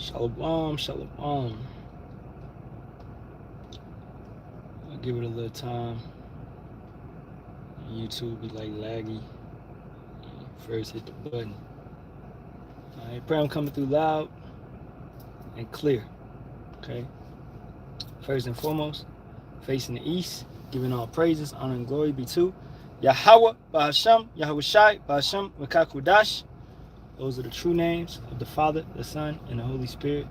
Shalom, shalom. I'll give it a little time. YouTube be like laggy. First hit the button. Alright, pray I'm coming through loud and clear. Okay. First and foremost, facing the east, giving all praises, honor, and glory be to Yahawah, Bahasham, Yahawashi, Bahasham, Makakudash. Those are the true names of the Father, the Son, and the Holy Spirit.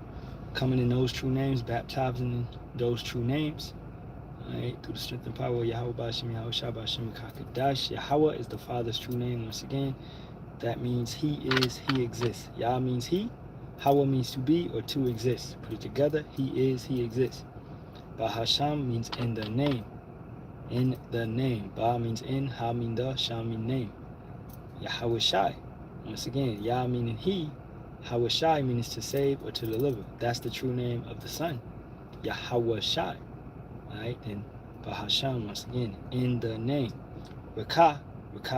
Coming in those true names, baptizing in those true names. Alright, through the strength and power of Yahawah, Bahasham, Yahawashi, Bahasham, Makakudash. Yahawah is the Father's true name once again. That means He is, He exists. Yah means He. Hawa means to be or to exist. Put it together, He is, He exists. Bahasham means in the name. In the name. Ba means in, Ha means the, Sham means name. Yahawashi. Once again, Yah meaning He. Hawashi means to save or to deliver. That's the true name of the Son. Yahawashi. Alright, and Bahasham once again, in the name. Rakah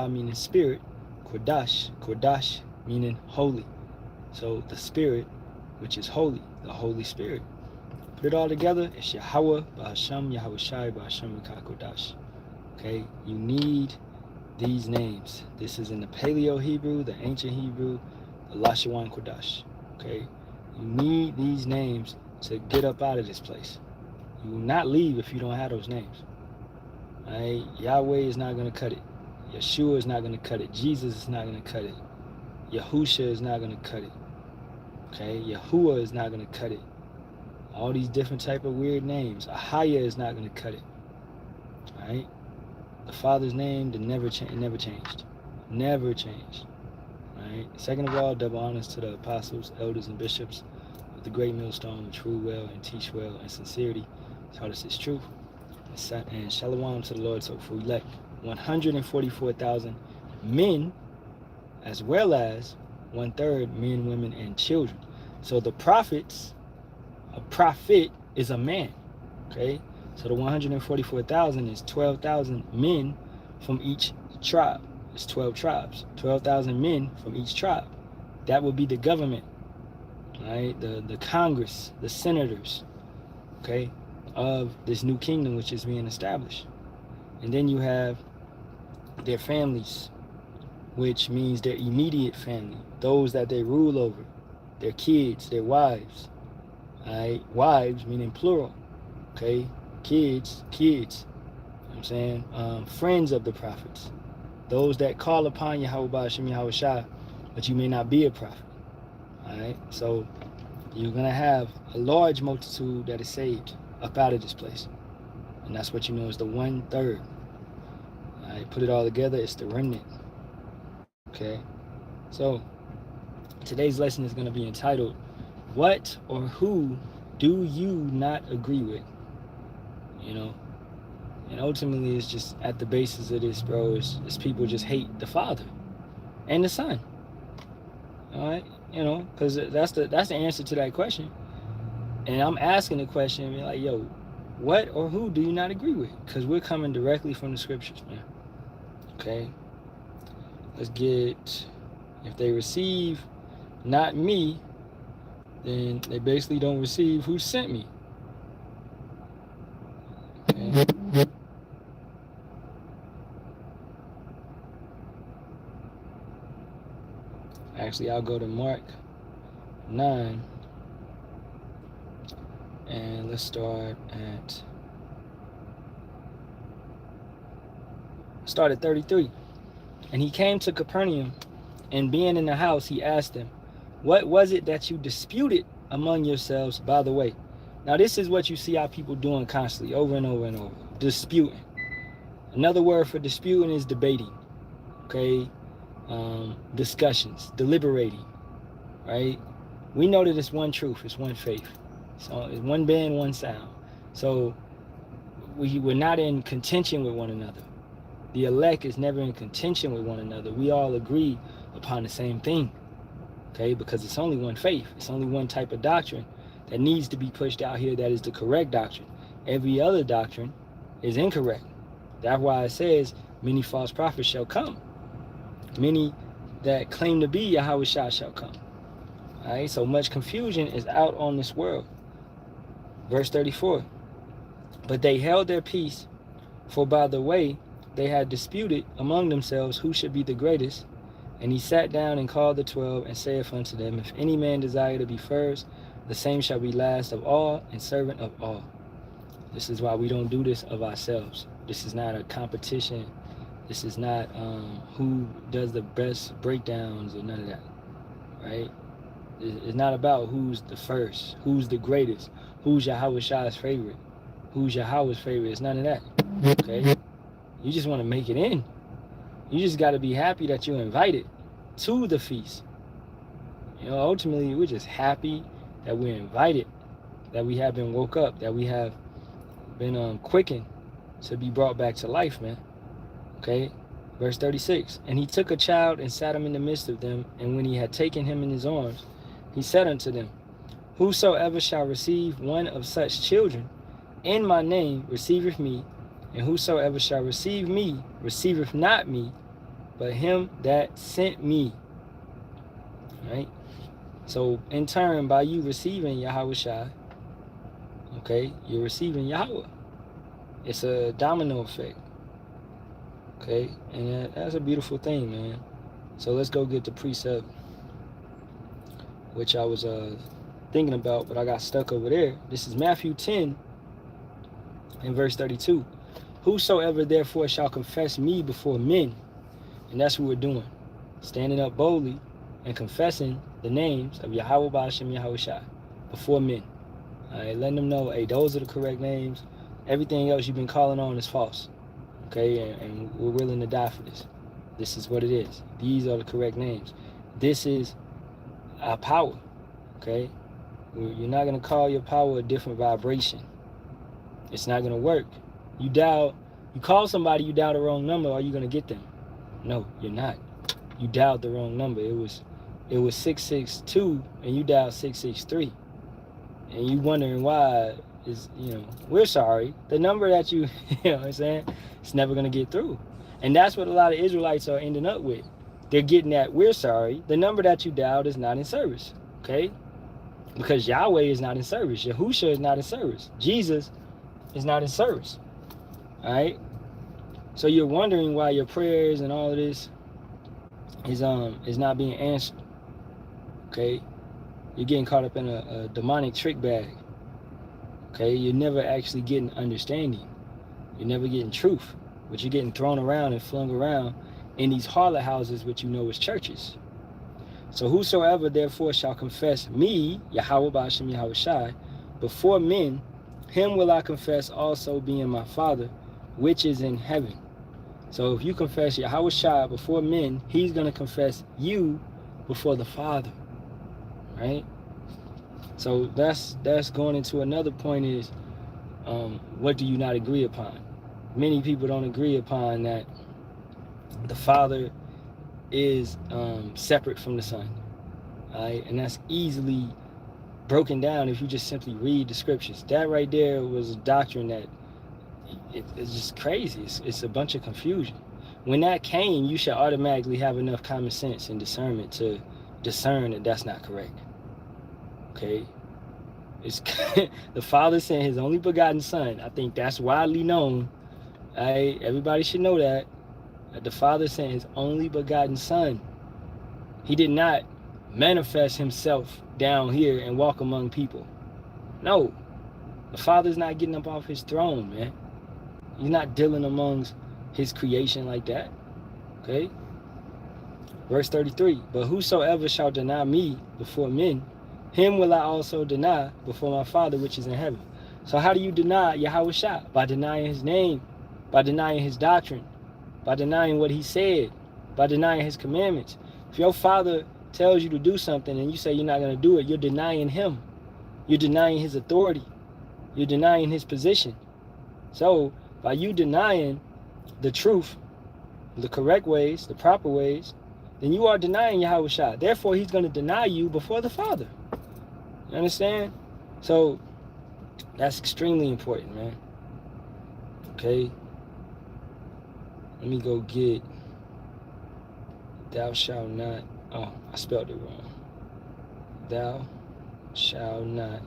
meaning spirit. Kodash meaning holy. So the Spirit, which is holy, the Holy Spirit. Put it all together, it's Yahawah, Bahasham, Yahawashi, Bahasham, Kodash. Okay, you need these names. This is in the Paleo Hebrew, the ancient Hebrew, the Lashawan Kodash. Okay, you need these names to get up out of this place. You will not leave if you don't have those names. Alright, Yahweh is not going to cut it. Yeshua is not going to cut it. Jesus is not going to cut it. Yahusha is not going to cut it. Okay, Yahuwah is not going to cut it. All these different type of weird names. Ahaya is not going to cut it. All right, the Father's name never changed. Never changed. All right. Second of all, double honors to the apostles, elders, and bishops of the great millstone, which rule well and teach well in sincerity, taught us His truth. And shalom to the Lord's hopeful elect. 144,000 men, as well as 1/3 men, women, and children. So the prophets, a prophet is a man. Okay, so the 144,000 is 12,000 men from each tribe. It's 12 tribes, 12,000 men from each tribe. That will be the government, right? The Congress, the senators, okay, of this new kingdom which is being established. And then you have their families, which means their immediate family, those that they rule over, their kids, their wives. Right? Wives meaning plural. Okay, kids. You know what I'm saying? Friends of the prophets, those that call upon Yahawah, Bahasham, Yahawashi, but you may not be a prophet. All right, so you're gonna have a large multitude that is saved up out of this place, and that's what you know is the 1/3. All right, put it all together, it's the remnant. Okay, so today's lesson is going to be entitled, What or Who Do You Not Agree With? You know, and ultimately it's just at the basis of this, bro, is people just hate the Father and the Son. All right, you know, because that's the answer to that question. And I'm asking the question, and be like, yo, what or who do you not agree with? Because we're coming directly from the scriptures, man. Okay, let's get, if they receive not me, then they basically don't receive who sent me. Okay. Actually, I'll go to Mark 9, and let's start at 33. And he came to Capernaum, and being in the house, he asked them, what was it that you disputed among yourselves by the way? Now, this is what you see our people doing constantly, over and over and over. Disputing. Another word for disputing is debating. Okay? Discussions, deliberating. Right? We know that it's one truth, it's one faith. So it's one band, one sound. So we're not in contention with one another. The elect is never in contention with one another. We all agree upon the same thing. Okay, because it's only one faith. It's only one type of doctrine that needs to be pushed out here that is the correct doctrine. Every other doctrine is incorrect. That's why it says many false prophets shall come. Many that claim to be Yahawashi shall come. All right, so much confusion is out on this world. Verse 34. But they held their peace, for by the way they had disputed among themselves who should be the greatest. And he sat down and called the 12, and saith unto them, If any man desire to be first, the same shall be last of all and servant of all. This is why we don't do this of ourselves. This is not a competition. This is not who does the best breakdowns or none of that, right? It's not about who's the first, who's the greatest, who's Yahawashi's favorite, who's Yahweh's favorite. It's none of that, okay? You just want to make it in. You just got to be happy that you're invited to the feast. You know, ultimately, we're just happy that we're invited, that we have been woke up, that we have been quickened to be brought back to life, man. Okay, verse 36. And he took a child and sat him in the midst of them, and when he had taken him in his arms, he said unto them, Whosoever shall receive one of such children in my name receiveth me, and whosoever shall receive me receiveth not me, but him that sent me. Right? So in turn, by you receiving Yahawashi, okay, you're receiving Yahawah. It's a domino effect. Okay, and that's a beautiful thing, man. So let's go get the precept, which I was thinking about, but I got stuck over there. This is Matthew 10 and verse 32. Whosoever therefore shall confess me before men, and that's what we're doing, standing up boldly and confessing the names of Yahawah Ba'ashem Yahawashi before men. All right, letting them know, hey, those are the correct names. Everything else you've been calling on is false. Okay, and we're willing to die for this. This is what it is. These are the correct names. This is our power. Okay, you're not going to call your power a different vibration. It's not going to work. You call somebody, you dial the wrong number, are you going to get them? No, you're not. You dialed the wrong number. It was 662 and you dialed 663. And you wondering why is, we're sorry. The number that you know what I'm saying, it's never going to get through. And that's what a lot of Israelites are ending up with. They're getting that, we're sorry. The number that you dialed is not in service. Okay? Because Yahweh is not in service. Yahusha is not in service. Jesus is not in service. All right? So you're wondering why your prayers and all of this is not being answered. Okay? You're getting caught up in a demonic trick bag. Okay? You're never actually getting understanding. You're never getting truth. But you're getting thrown around and flung around in these harlot houses, which you know is churches. So whosoever therefore shall confess me, Yahawah Ba'ashem Yahawashi, before men, him will I confess also being my Father, which is in heaven. So if you confess Yahawashi before men, he's going to confess you before the Father. Right? So that's going into another point is, what do you not agree upon? Many people don't agree upon that the Father is separate from the Son. Right? And that's easily broken down if you just simply read the scriptures. That right there was a doctrine that it's just crazy. It's a bunch of confusion. When that came, you should automatically have enough common sense and discernment to discern that that's not correct. Okay? It's the Father sent his only begotten Son. I think that's widely known. Right? Everybody should know that the Father sent his only begotten Son. He did not manifest himself down here and walk among people. No. The Father's not getting up off his throne, man. He's not dealing amongst his creation like that. Okay? Verse 33. But whosoever shall deny me before men, him will I also deny before my Father which is in heaven. So how do you deny Yahawashi? By denying his name, by denying his doctrine, by denying what he said, by denying his commandments. If your Father tells you to do something and you say you're not going to do it, you're denying him. You're denying his authority. You're denying his position. So by you denying the truth, the correct ways, the proper ways, then you are denying Yahawashi. Therefore, he's going to deny you before the Father. You understand? So that's extremely important, man. Okay? Let me go get thou shalt not. Oh, I spelled it wrong. thou shalt not.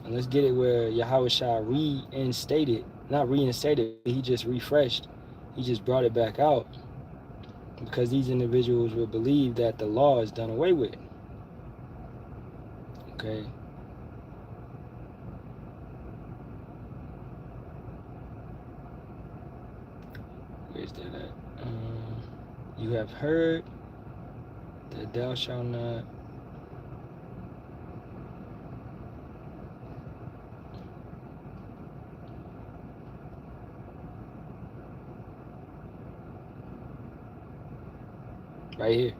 And let's get it where Yahawashi reinstated, not reinstated, he just refreshed. He just brought it back out because these individuals will believe that the law is done away with. Okay. Where's that at? You have heard that thou shalt not. Right here.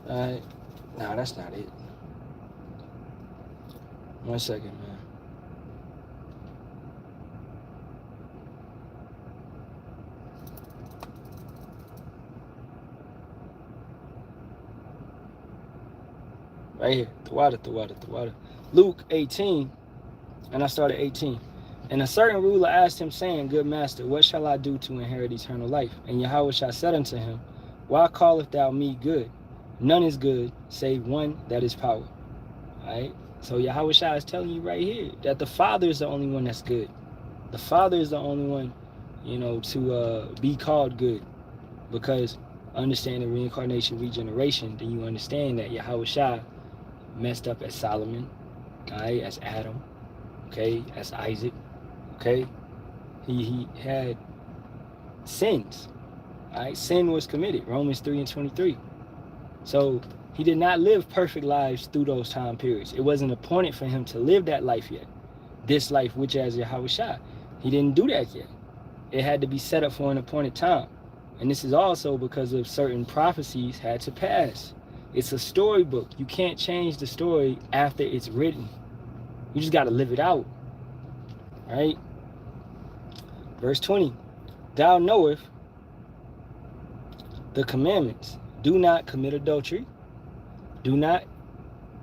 Alright. No, that's not it. 1 second, man. Right here. The water. Luke 18, and I started 18. And a certain ruler asked him, saying, Good master, what shall I do to inherit eternal life? And Yahawashi said unto him, Why callest thou me good? None is good, save one that is power. All right? So Yahawashi is telling you right here that the Father is the only one that's good. The Father is the only one, to be called good. Because understanding reincarnation, regeneration, then you understand that Yahawashi messed up as Solomon, all right, as Adam, okay, as Isaac, okay. He had sins, all right. Sin was committed, Romans 3:23. So he did not live perfect lives through those time periods. It wasn't appointed for him to live that life yet. This life, which as Yahawashi, he didn't do that yet. It had to be set up for an appointed time. And this is also because of certain prophecies had to pass. It's a storybook. You can't change the story after it's written. You just got to live it out. Right? Verse 20. Thou knowest the commandments. Do not commit adultery. Do not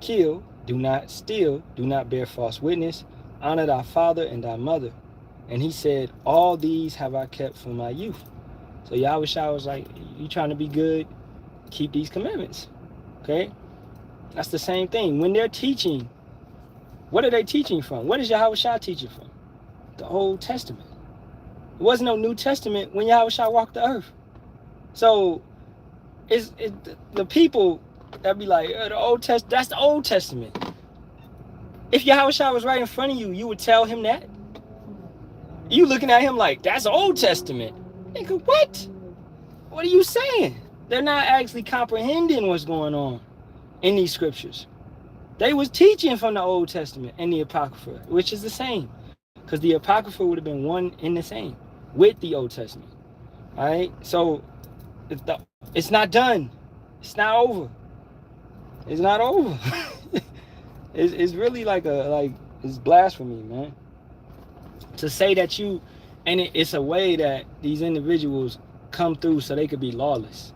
kill. Do not steal. Do not bear false witness. Honor thy father and thy mother. And he said, All these have I kept from my youth. So Yahawashi was like, you trying to be good? Keep these commandments. Okay? That's the same thing. When they're teaching, what are they teaching from? What is Yahawashi teaching from? The Old Testament. There wasn't no New Testament when Yahawashi walked the earth. So it's the people that be like, the Old Testament, that's the Old Testament. If Yahawashi was right in front of you, you would tell him that? You looking at him like, that's Old Testament. Nigga, what? What are you saying? They're not actually comprehending what's going on in these scriptures. They was teaching from the Old Testament and the Apocrypha, which is the same. Because the Apocrypha would have been one in the same with the Old Testament. All right? So it's not done. It's not over. It's not over. It's really like it's blasphemy, man. To say that it's a way that these individuals come through so they could be lawless,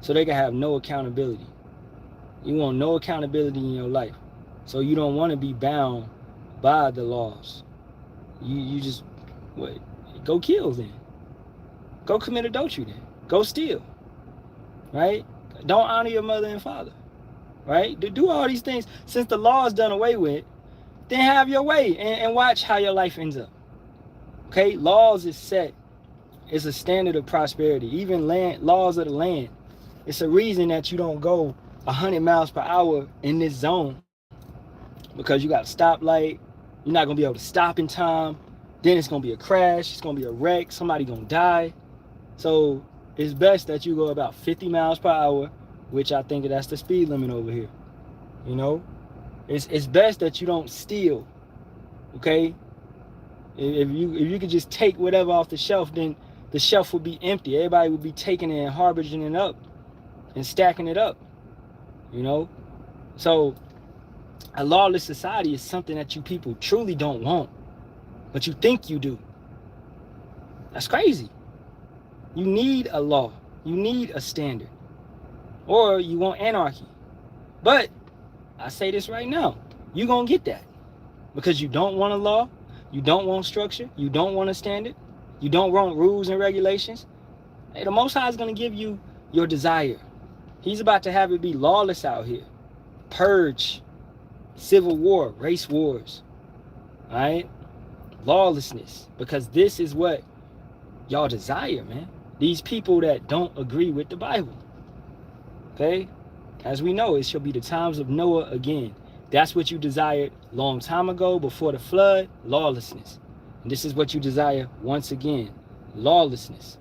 so they could have no accountability. You want no accountability in your life, so you don't want to be bound by the laws. You just go kill then, go commit adultery then, go steal, right? Don't honor your mother and father, right? Do all these things. Since the law is done away with, then have your way and watch how your life ends up. Okay, laws is set. It's a standard of prosperity. Even laws of the land. It's a reason that you don't go 100 miles per hour in this zone, because you got a stoplight. You're not gonna be able to stop in time. Then it's gonna be a crash. It's gonna be a wreck. Somebody gonna die. So it's best that you go about 50 miles per hour, which I think that's the speed limit over here. It's best that you don't steal. Okay. If you could just take whatever off the shelf, then the shelf would be empty. Everybody would be taking it and harboring it up and stacking it up. So a lawless society is something that you people truly don't want, but you think you do. That's crazy. You need a law. You need a standard. Or you want anarchy. But I say this right now, you're going to get that, because you don't want a law. You don't want structure. You don't want a standard. You don't want rules and regulations. Hey, the Most High is going to give you your desire. He's about to have it be lawless out here. purge, civil war, race wars, all right? Lawlessness, because this is what y'all desire, man. These people that don't agree with the Bible, okay? As we know, it shall be the times of Noah again. That's what you desired long time ago before the flood, lawlessness. And this is what you desire once again, lawlessness.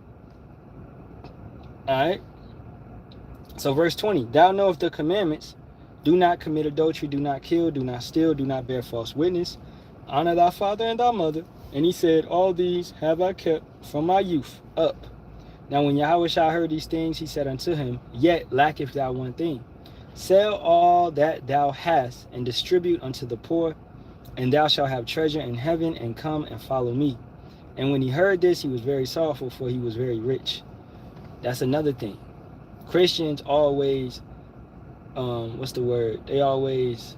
All right? So verse 20, thou knowest the commandments, do not commit adultery, do not kill, do not steal, do not bear false witness, honor thy father and thy mother. And he said, all these have I kept from my youth up. Now when Yahawashi heard these things, he said unto him, yet lacketh thou one thing. Sell all that thou hast, and distribute unto the poor, and thou shalt have treasure in heaven, and come and follow me. And when he heard this, he was very sorrowful, for he was very rich. That's another thing. Christians always, what's the word? They always,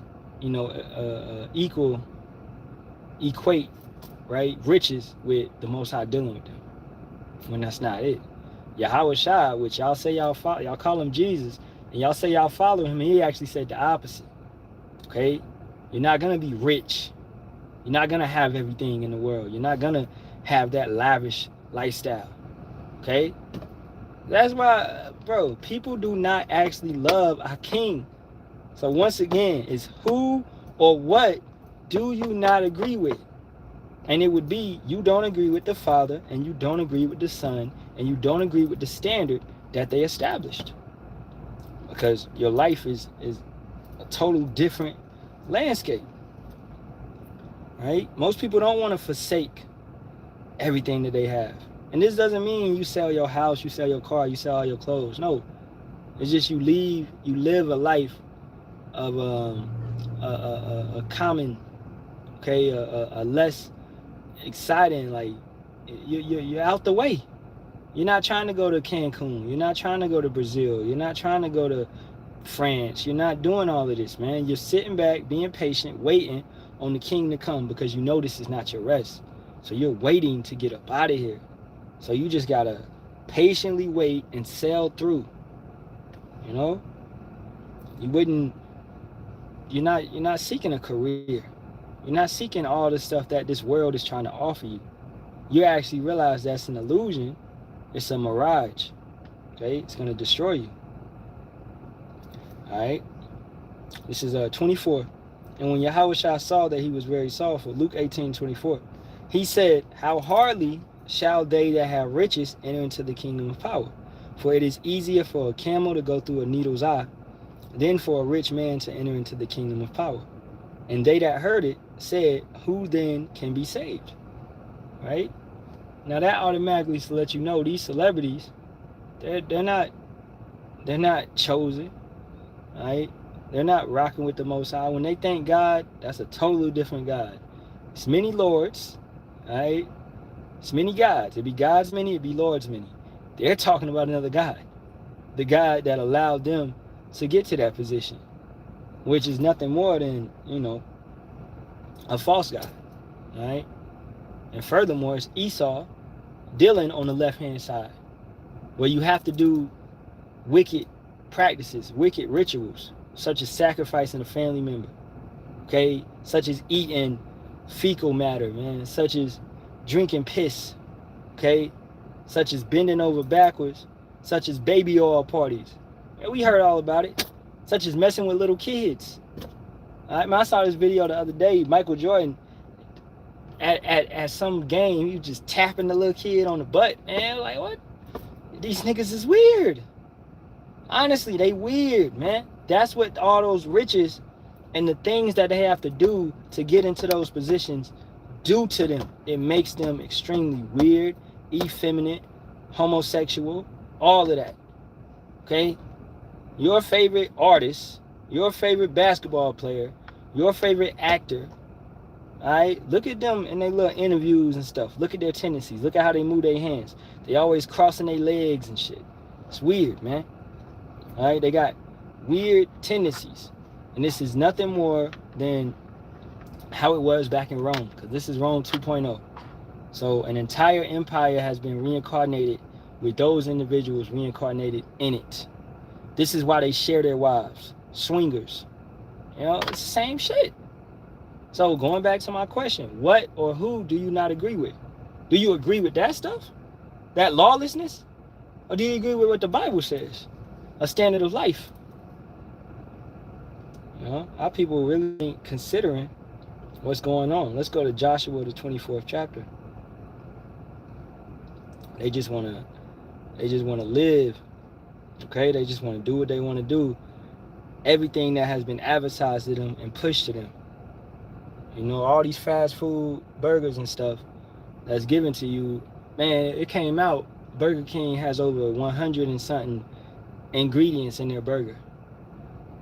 equate, right, riches with the Most High dealing with them, when that's not it. Yahawashi, which y'all say y'all call him Jesus, and y'all say y'all follow him, and he actually said the opposite. Okay? You're not going to be rich. You're not going to have everything in the world. You're not going to have that lavish lifestyle. Okay? That's why, bro, people do not actually love our king. So once again, it's who or what do you not agree with? And it would be, you don't agree with the Father, and you don't agree with the Son, and you don't agree with the standard that they established. Because your life is a total different landscape. Right? Most people don't want to forsake everything that they have. And this doesn't mean you sell your house, you sell your car, you sell all your clothes. No. It's just you live a life of a common, okay, a less exciting, like you're out the way. You're not trying to go to Cancun. You're not trying to go to Brazil. You're not trying to go to France. You're not doing all of this, man. You're sitting back, being patient, waiting on the king to come, because you know this is not your rest. So you're waiting to get up out of here. So you just gotta patiently wait and sail through. You know? You're not seeking a career. You're not seeking all the stuff that this world is trying to offer you. You actually realize that's an illusion. It's a mirage. Okay? It's going to destroy you. All right? This is 24. And when Yahawashi saw that he was very sorrowful, Luke 18:24, he said, how hardly shall they that have riches enter into the kingdom of power? For it is easier for a camel to go through a needle's eye than for a rich man to enter into the kingdom of power. And they that heard it said, who then can be saved? Right? Now that automatically to let you know these celebrities, they're not chosen, right? They're not rocking with the Most High. When they thank God, that's a totally different God. It's many lords, right? It's many gods. It'd be gods many, it'd be lords many. They're talking about another God, the God that allowed them to get to that position, which is nothing more than, a false God, right? And furthermore, it's Esau dealing on the left-hand side, where you have to do wicked practices, wicked rituals, such as sacrificing a family member, okay? Such as eating fecal matter, man. Such as drinking piss, okay? Such as bending over backwards, such as baby oil parties. And we heard all about it. Such as messing with little kids. All right, man, I saw this video the other day. Michael Jordan at some game, he was just tapping the little kid on the butt. And like, what? These niggas is weird. Honestly, they weird, man. That's what all those riches and the things that they have to do to get into those positions do to them. It makes them extremely weird, effeminate, homosexual, all of that. Okay? Your favorite artist, your favorite basketball player, your favorite actor, all right? Look at them in their little interviews and stuff. Look at their tendencies. Look at how they move their hands. They always crossing their legs and shit. It's weird, man. All right? They got weird tendencies. And this is nothing more than how it was back in Rome, because this is Rome 2.0. So an entire empire has been reincarnated with those individuals reincarnated in it. This is why they share their wives. Swingers. You know, it's the same shit. So going back to my question, what or who do you not agree with? Do you agree with that stuff? That lawlessness? Or do you agree with what the Bible says? A standard of life. You know, our people really ain't considering what's going on. Let's go to Joshua, the 24th chapter. They just wanna live. Okay, they just want to do what they want to do. Everything that has been advertised to them and pushed to them. You know, all these fast food burgers and stuff that's given to you, man, it came out, Burger King has over 100 and something ingredients in their burger.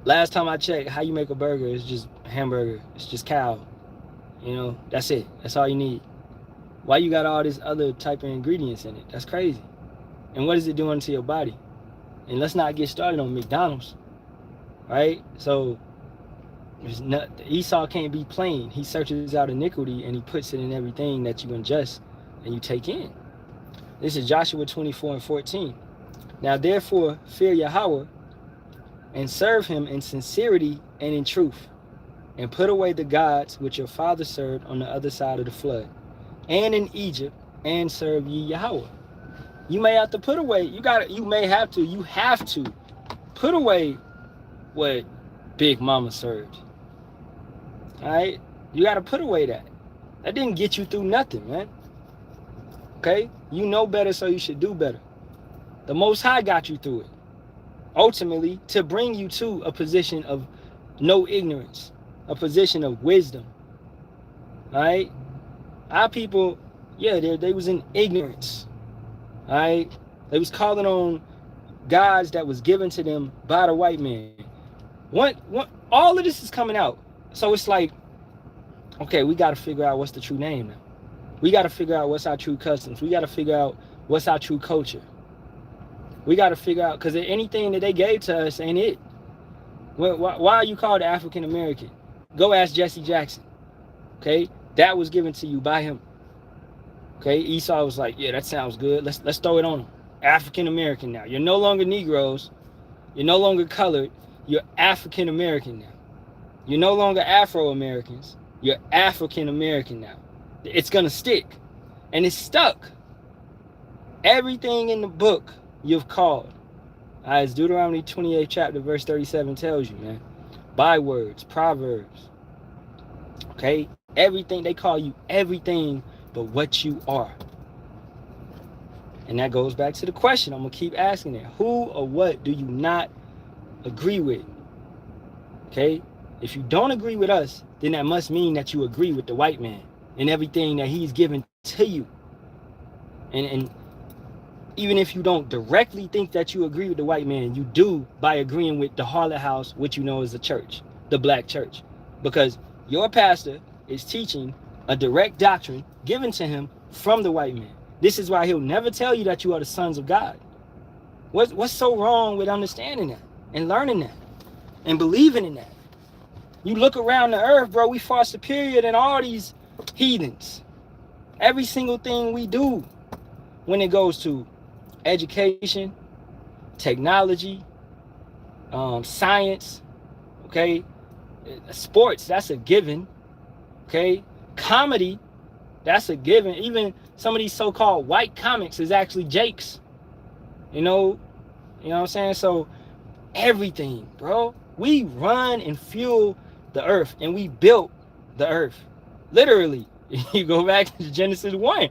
Last time I checked, how you make a burger is just hamburger. It's just cow. You know, that's it. That's all you need. Why you got all this other type of ingredients in it? That's crazy. And what is it doing to your body? And let's not get started on McDonald's, right? So Esau can't be plain. He searches out iniquity and he puts it in everything that you ingest and you take in. This is Joshua 24:14. Now therefore fear Yahawah and serve him in sincerity and in truth, and put away the gods which your father served on the other side of the flood, and in Egypt, and serve ye Yahawah. You may have to put away, you have to put away what Big Mama served. All right? You got to put away that. That didn't get you through nothing, man. Okay? You know better, so you should do better. The Most High got you through it. Ultimately, to bring you to a position of no ignorance, a position of wisdom. All right? Our people, yeah, they was in ignorance. All right, they was calling on gods that was given to them by the white man. All of this is coming out. So it's like, okay, we got to figure out what's the true name now. We got to figure out what's our true customs. We got to figure out what's our true culture. We got to figure out, because anything that they gave to us ain't it. Why are you called African American? Go ask Jesse Jackson. Okay, that was given to you by him. Okay, Esau was like, yeah, that sounds good. Let's throw it on them. African American now. You're no longer Negroes. You're no longer colored. You're African American now. You're no longer Afro Americans. You're African American now. It's gonna stick, and it's stuck. Everything in the book you've called, as Deuteronomy 28 chapter verse 37 tells you, man. Bywords, proverbs. Okay, everything, they call you everything but what you are. And that goes back to the question I'm gonna keep asking it. Who or what do you not agree with? Okay, if you don't agree with us, then that must mean that you agree with the white man and everything that he's given to you. And even if you don't directly think that you agree with the white man, you do by agreeing with the harlot house, which you know is the church, the black church, because your pastor is teaching a direct doctrine given to him from the white man. This is why he'll never tell you that you are the sons of God. What's so wrong with understanding that and learning that and believing in that? You look around the earth, bro, we far superior than all these heathens. Every single thing we do when it goes to education, technology, science, okay, sports, that's a given, okay, comedy, that's a given. Even some of these so-called white comics is actually Jake's, you know what I'm saying? So everything, bro, we run and fuel the earth, and we built the earth, literally. You go back to Genesis 1,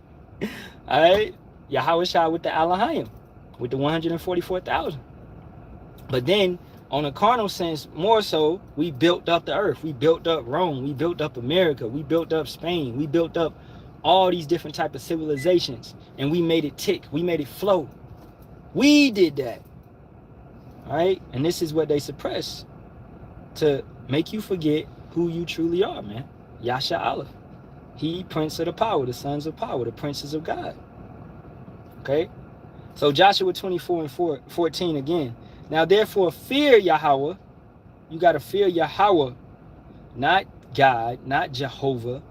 all right, Yahawashi with the Halalyam, with the 144,000. But then on a carnal sense, more so, we built up the earth. We built up Rome. We built up America. We built up Spain. We built up all these different type of civilizations, and we made it tick. We made it flow. We did that. All right? And this is what they suppress to make you forget who you truly are, man. Yasha, he, Prince of the Power, the Sons of Power, the Princes of God. Okay? So Joshua 24:14 again. Now therefore fear Yahawah. You got to fear Yahawah, not God, not Jehovah,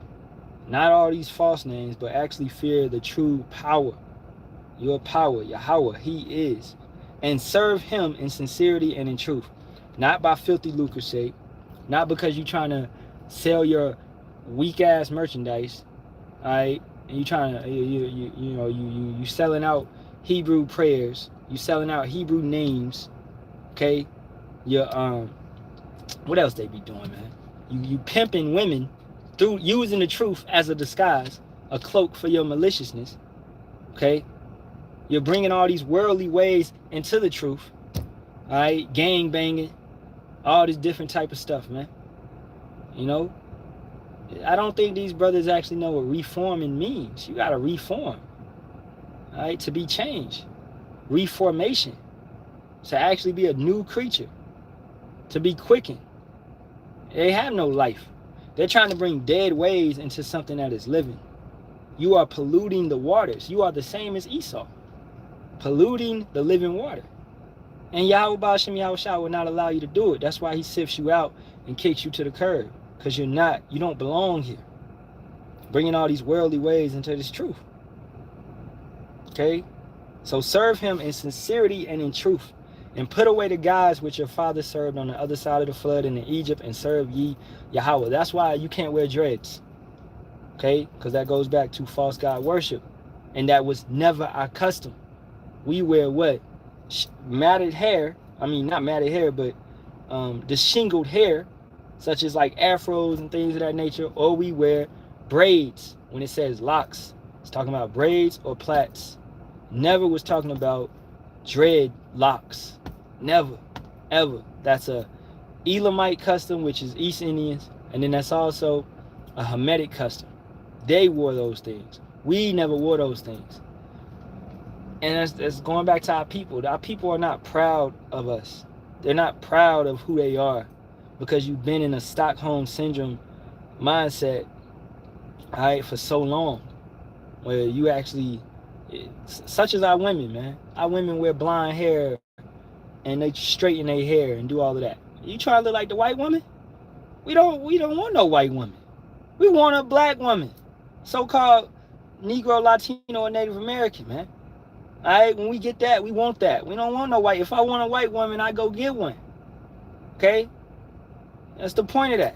not all these false names, but actually fear the true power. Your power, Yahawah, he is. And serve him in sincerity and in truth, not by filthy lucre's sake, not because you're trying to sell your weak ass merchandise, all right? And you trying to you selling out Hebrew prayers, you selling out Hebrew names, okay? You're what else they be doing, man? You pimping women through using the truth as a disguise, a cloak for your maliciousness, okay? You're bringing all these worldly ways into the truth, all right? Gang banging, all this different type of stuff, man. You know, I don't think these brothers actually know what reforming means. You gotta reform, all right, to be changed. Reformation, to actually be a new creature, to be quickened. They have no life. They're trying to bring dead ways into something that is living. You are polluting the waters. You are the same as Esau, polluting the living water. And Yahawah Shem Yahawashi will not allow you to do it. That's why he sifts you out and kicks you to the curb, because you don't belong here. Bringing all these worldly ways into this truth. Okay? So serve him in sincerity and in truth, and put away the gods which your father served on the other side of the flood and in Egypt, and serve ye Yahawah. That's why you can't wear dreads. Okay? Because that goes back to false god worship. And that was never our custom. We wear what? Matted hair. I mean, not matted hair, but dishingled hair, such as like afros and things of that nature. Or we wear braids. When it says locks, it's talking about braids or plaits. Never was talking about dread locks. Never, ever. That's a Elamite custom, which is East Indians, and then that's also a Hamitic custom. They wore those things. We never wore those things. And that's going back to our people. Our people are not proud of us. They're not proud of who they are, because you've been in a Stockholm syndrome mindset, all right, for so long, where you actually, such as our women, man. Our women wear blonde hair and they straighten their hair and do all of that. You try to look like the white woman? We don't want no white woman. We want a black woman, so-called Negro, Latino, or Native American, man. All right, when we get that, we want that. We don't want no white. If I want a white woman, I go get one. Okay? That's the point of that.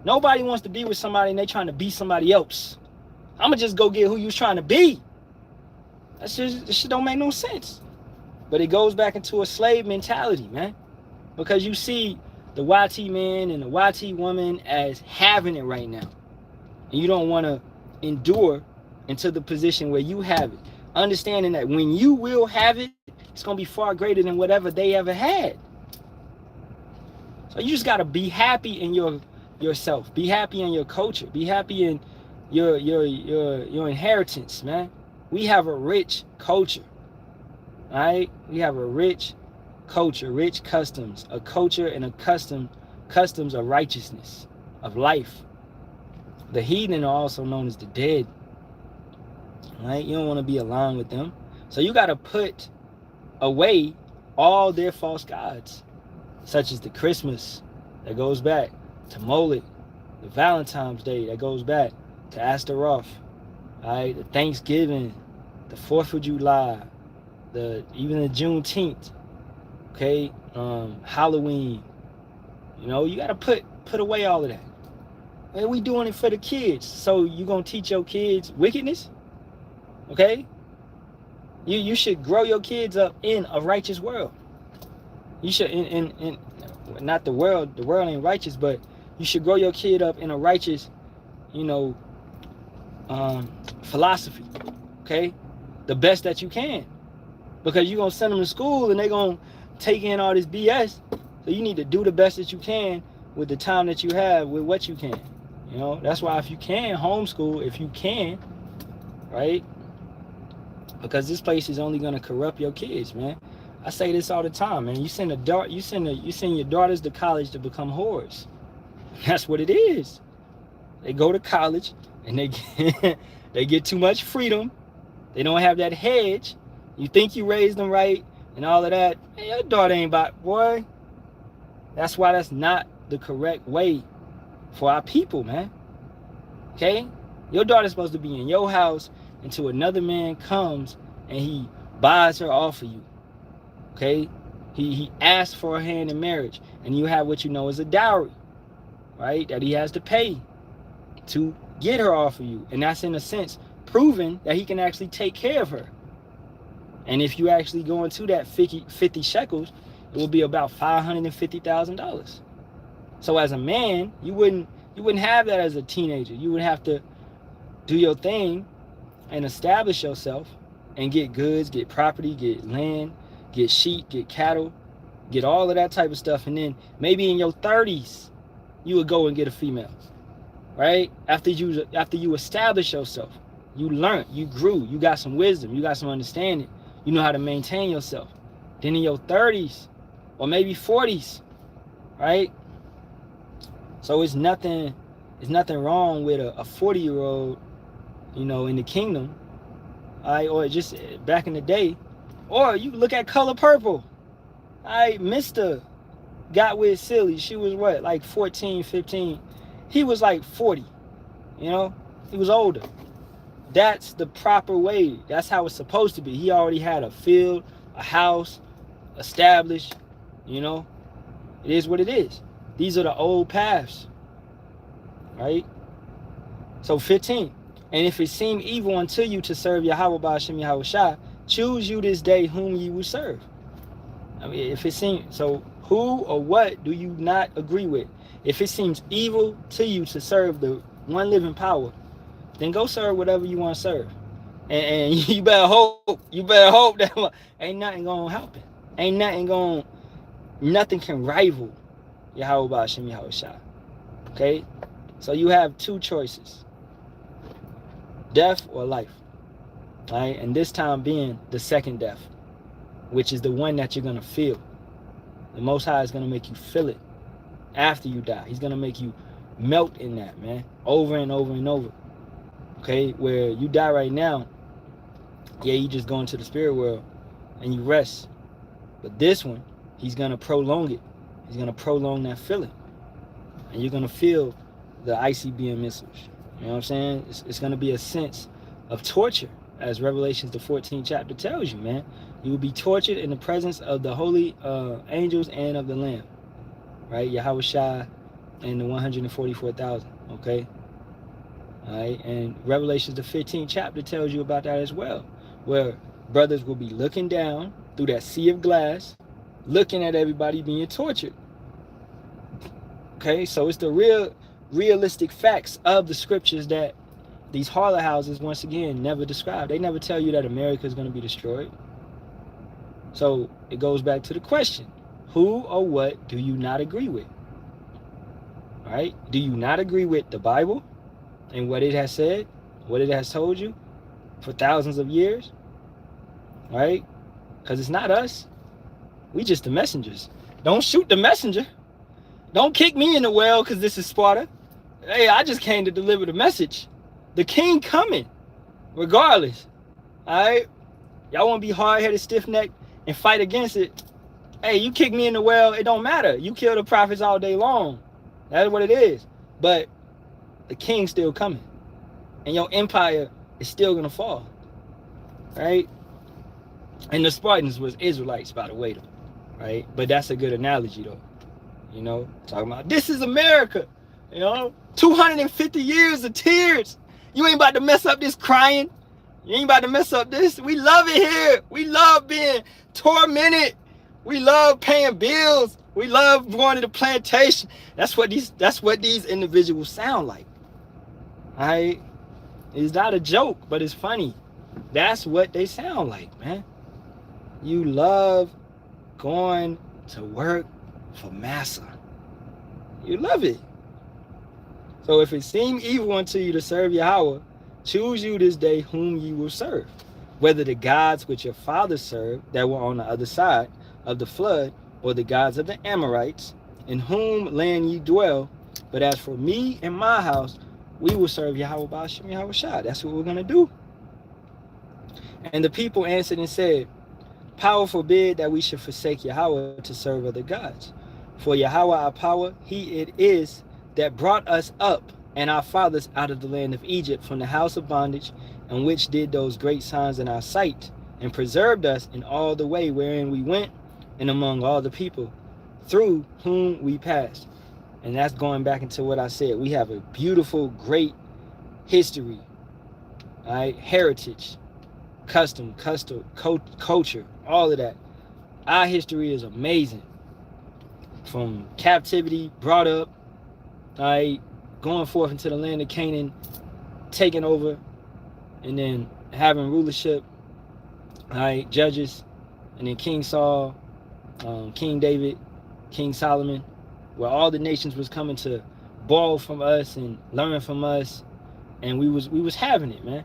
Nobody wants to be with somebody and they trying to be somebody else. I'm going to just go get who you was trying to be. This shit don't make no sense. But it goes back into a slave mentality, man. Because you see the YT man and the YT woman as having it right now. And you don't want to endure into the position where you have it. Understanding that when you will have it, it's going to be far greater than whatever they ever had. So you just got to be happy in yourself. Be happy in your culture. Be happy in your inheritance, man. We have a rich culture. All right? We have a rich culture, rich customs, a culture and a customs of righteousness, of life. The heathen are also known as the dead. Right? You don't want to be aligned with them. So you got to put away all their false gods, such as the Christmas that goes back to Molech, the Valentine's Day that goes back to Astaroth, all right? The Thanksgiving, the 4th of July, even the Juneteenth, okay? Halloween. You know, you got to put away all of that. And we doing it for the kids. So you going to teach your kids wickedness? Okay? You should grow your kids up in a righteous world. You should, in not the world ain't righteous, but you should grow your kid up in a righteous, philosophy. Okay? The best that you can. Because you're going to send them to school and they're going to take in all this BS. So you need to do the best that you can with the time that you have, with what you can. You know, that's why if you can, homeschool, if you can, right? Because this place is only going to corrupt your kids, man. I say this all the time, man. You send your daughters to college to become whores. That's what it is. They go to college and they get too much freedom. They don't have that hedge. You think you raised them right and all of that. Hey, your daughter ain't about, boy. That's why that's not the correct way for our people, man. Okay? Your daughter's supposed to be in your house until another man comes and he buys her off of you. Okay? He asks for her hand in marriage, and you have what you know as a dowry. right? That he has to pay to get her off of you. And that's in a sense proving that he can actually take care of her. And if you actually go into that 50 shekels, it will be about $550,000. So as a man, you wouldn't have that as a teenager. You would have to do your thing and establish yourself and get goods, get property, get land, get sheep, get cattle, get all of that type of stuff. And then maybe in your 30s, you would go and get a female, right? After you establish yourself, you learned, you grew, you got some wisdom, you got some understanding, you know how to maintain yourself. Then in your 30s or maybe 40s, right? So it's nothing wrong with a 40-year-old, in the kingdom, or just back in the day. Or you look at Color Purple. Mr. got with Silly. She was what, like 14, 15. He was like 40, he was older. That's the proper way. That's how it's supposed to be. He already had a field, a house, established, It is what it is. These are the old paths, right? So 15. And if it seem evil unto you to serve Yahawah Ba'ashem Yahawashi, choose you this day whom ye will serve. If it seems, so who or what do you not agree with? If it seems evil to you to serve the one living power, then go serve whatever you want to serve. And you better hope that ain't nothing gonna happen. Nothing can rival Yahawah Ba'ashem Yahawashi. Okay? So you have two choices. Death or life. Right? And this time being the second death, which is the one that you're going to feel. The Most High is going to make you feel it after you die. He's going to make you melt in that, man. Over and over and over. Okay? Where you die right now, you just go into the spirit world and you rest. But this one, he's going to prolong it. He's going to prolong that feeling. And you're going to feel the ICBM missiles. You know what I'm saying? It's going to be a sense of torture, as Revelations the 14th chapter tells you, man. You will be tortured in the presence of the holy angels and of the Lamb, right? Yahawashi and the 144,000, okay? All right, and Revelations the 15th chapter tells you about that as well, where brothers will be looking down through that sea of glass, looking at everybody being tortured. Okay, so it's the realistic facts of the scriptures that these harlot houses, once again, never describe. They never tell you that America is going to be destroyed. So it goes back to the question, who or what do you not agree with? All right? Do you not agree with the Bible and what it has said, what it has told you for thousands of years? All right? Because it's not us. We just the messengers. Don't shoot the messenger. Don't kick me in the well because this is Sparta. Hey, I just came to deliver the message. The king coming, regardless. All right? Y'all want to be hard-headed, stiff-necked, and fight against it. Hey, you kick me in the well, it don't matter. You kill the prophets all day long. That's what it is. But the king's still coming. And your empire is still going to fall. Right? And the Spartans was Israelites, by the way, though. Right? But that's a good analogy, though. Talking about, this is America. 250 years of tears. You ain't about to mess up this crying. You ain't about to mess up this. We love it here. We love being tormented. We love paying bills. We love going to the plantation. That's what these individuals sound like. All right? It's not a joke, but it's funny. That's what they sound like, man. You love going to work for massa. You love it. So if it seem evil unto you to serve Yahawah, choose you this day whom ye will serve, whether the gods which your fathers served that were on the other side of the flood, or the gods of the Amorites, in whom land ye dwell. But as for me and my house, we will serve Yahawah Ba'ashem Yahawashi. That's what we're going to do. And the people answered and said, Power forbid that we should forsake Yahawah to serve other gods. For Yahawah our power, he it is that brought us up and our fathers out of the land of Egypt from the house of bondage, and which did those great signs in our sight, and preserved us in all the way wherein we went, and among all the people through whom we passed. And that's going back into what I said. We have a beautiful, great history, all right? Heritage, custom, culture, all of that. Our history is amazing. From captivity, brought up, all right, going forth into the land of Canaan, taking over, and then having rulership, all right, judges, and then King Saul, King David, King Solomon, where all the nations was coming to borrow from us and learn from us, and we was having it, man.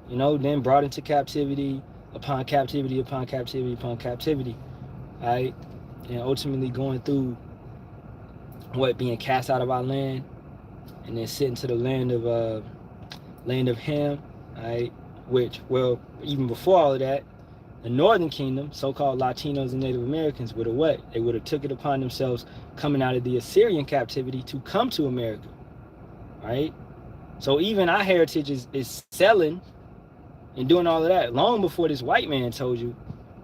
You know, then brought into captivity upon captivity upon captivity upon captivity, all right, and ultimately going through being cast out of our land, and then sent to the land of Ham, all right, which, well, even before all of that, the northern kingdom, so-called Latinos and Native Americans, would have what? They would have took it upon themselves coming out of the Assyrian captivity to come to America, right? So even our heritage is selling and doing all of that long before this white man told you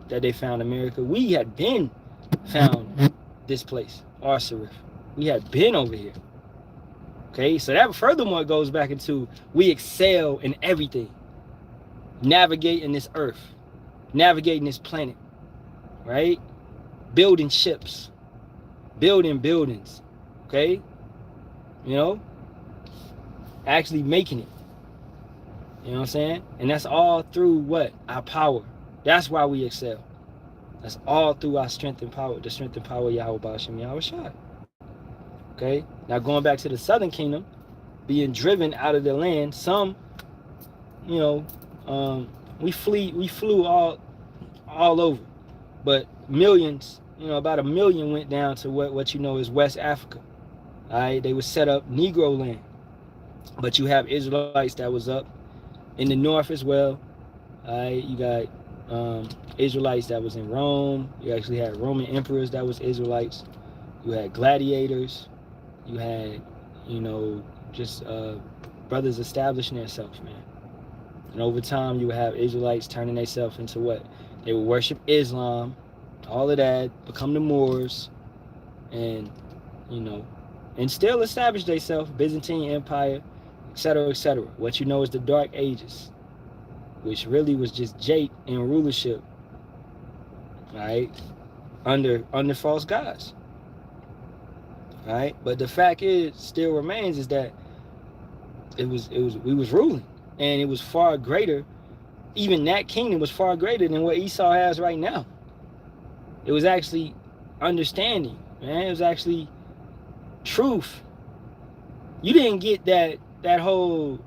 that they found America. We had been found this place, Arsarif. We had been over here. Okay, so that furthermore goes back into we excel in everything. Navigating this earth, navigating this planet, right? Building ships, building buildings, okay? You know, actually making it. You know what I'm saying? And that's all through what? Our power. That's why we excel. That's all through our strength and power, the strength and power of Yahawashi. Okay? Now going back to the southern kingdom, being driven out of the land, some, you know, we flew all over. But millions, you know, about 1 million went down to what you know is West Africa. All right? They would set up Negro land. But you have Israelites that was up in the north as well. All right? You got Israelites that was in Rome. You actually had Roman emperors that was Israelites. You had gladiators. You had, you know, just brothers establishing themselves, man. And over time, you would have Israelites turning themselves into what? They would worship Islam, all of that, become the Moors, and, you know, and still establish themselves, Byzantine Empire, etc., etc. What you know is the Dark Ages, which really was just Jake in rulership, right? Under false gods. All right, but the fact still remains is that we was ruling, and it was far greater. Even that kingdom was far greater than what Esau has right now. It was actually understanding, man. It was actually truth. You didn't get that whole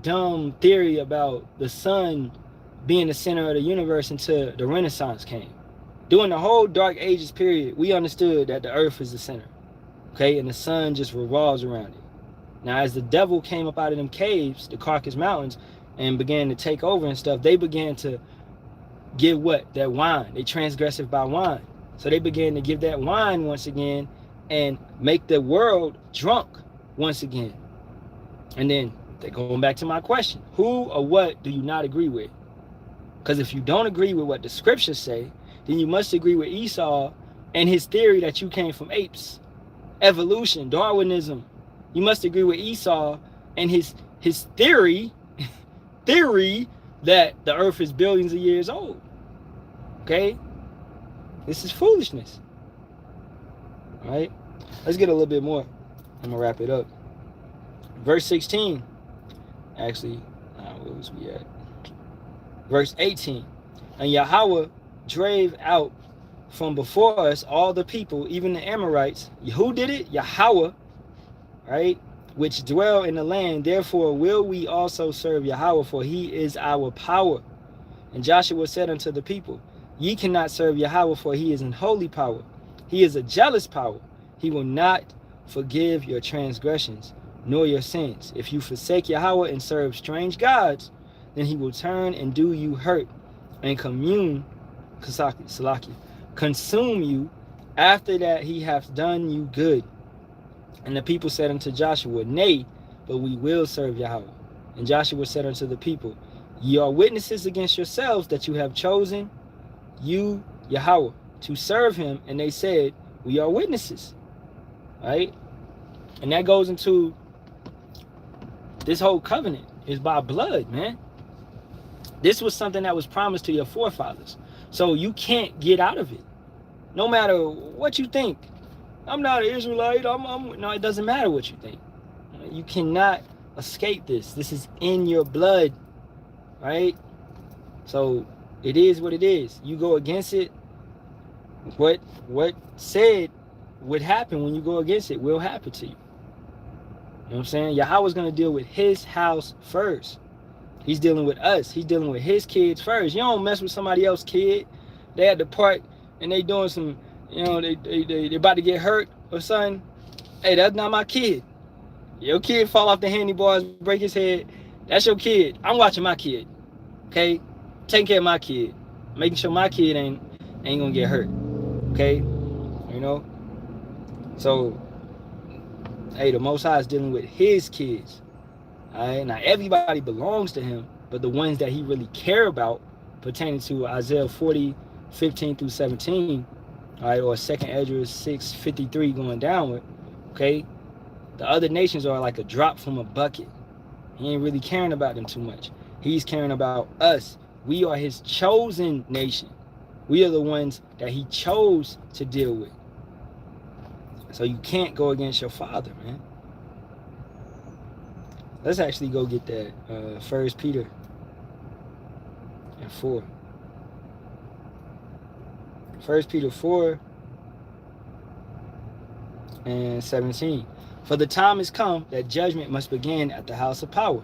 dumb theory about the sun being the center of the universe until the Renaissance came. During the whole Dark Ages period, we understood that the earth is the center. Okay, and the sun just revolves around it. Now, as the devil came up out of them caves, the Caucasus Mountains, and began to take over and stuff, they began to give what? That wine. They transgressive by wine. So they began to give that wine once again and make the world drunk once again. And then they're going back to my question. Who or what do you not agree with? Because if you don't agree with what the scriptures say, then you must agree with Esau and his theory that you came from apes. Evolution, Darwinism. You must agree with Esau and his theory that the earth is billions of years old. Okay? This is foolishness. All right? Let's get a little bit more. I'm going to wrap it up. Verse 16. Actually, where was we at? Verse 18. And Yahawah drave out from before us all the people, even the Amorites. Who did it? Yahawah, right? Which dwell in the land. Therefore will we also serve Yahawah, for he is our power. And Joshua said unto the people, ye cannot serve Yahawah, for he is in holy power. He is a jealous power. He will not forgive your transgressions, nor your sins. If you forsake Yahawah and serve strange gods, then he will turn and do you hurt and consume you after that he hath done you good. And the people said unto Joshua, nay, but we will serve Yahawah. And Joshua said unto the people, ye are witnesses against yourselves that you have chosen you, Yahawah, to serve him. And they said, we are witnesses. Right? And that goes into this whole covenant is by blood, man. This was something that was promised to your forefathers. So you can't get out of it. No matter what you think. I'm not an Israelite. No, it doesn't matter what you think. You cannot escape this. This is in your blood, right? So it is what it is. You go against it. What said would happen when you go against it will happen to you. You know what I'm saying? Yahawah's going to deal with his house first. He's dealing with us. He's dealing with his kids first. You don't mess with somebody else's kid. They at the park and they doing some, they about to get hurt or something. Hey, that's not my kid. Your kid fall off the handlebars, break his head. That's your kid. I'm watching my kid. Okay? Taking care of my kid. Making sure my kid ain't gonna get hurt. Okay? So, hey, the Most High is dealing with his kids. All right? Now, everybody belongs to him, but the ones that he really care about, pertaining to Isaiah 40, 15 through 17, all right, or 2nd Ezra 6, 53 going downward, okay? The other nations are like a drop from a bucket. He ain't really caring about them too much. He's caring about us. We are his chosen nation. We are the ones that he chose to deal with. So you can't go against your father, man. Let's actually go get that 1 Peter and 4. 1 Peter 4 and 17. For the time has come that judgment must begin at the house of power.